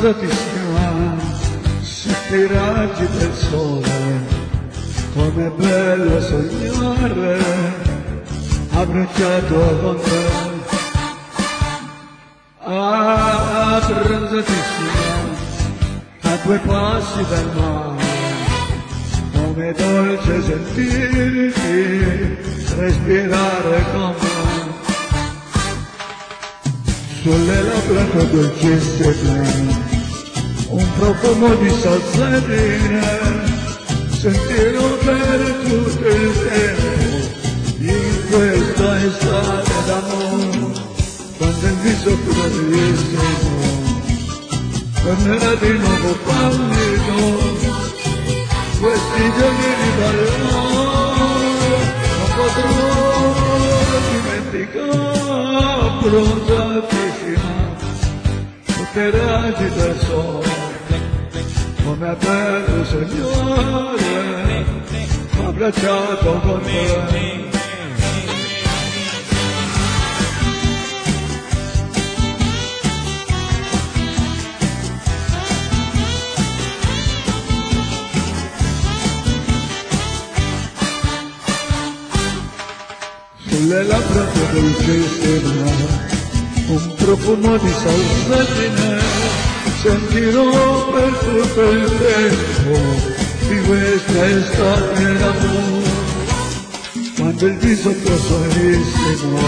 abbronzatissima sotto i raggi del sole, com'è bello sognare abbracciato con te. Abbronzatissima a 2 passi dal mare, come dolce sentirti respirare con me. Sulle labbra tue dolcissime un profumo di salsedine, sentirò per tutto il tempo in questa estate d'amore, quando il viso più bellissimo tornerà di nuovo pallido, questi giorni di valore non potrò dimenticare. Abbronzatissima sotto i raggi del sole, come è bello sognare abbracciato con te. Sulle labbra tue dolcissime un profumo di salsedine, sentirò per tutto il tempo di questa estate d'amore, quando il viso tuo suavissimo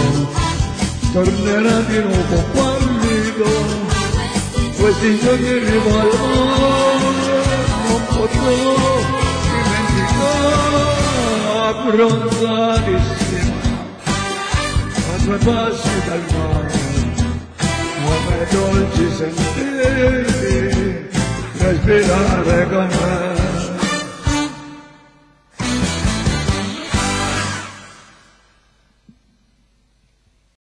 tornerà di nuovo pallido, questi giorni di valore non potrò dimenticare. Abbronzatissima a 2 passi dal mare, come dolci sentirti respirare con me.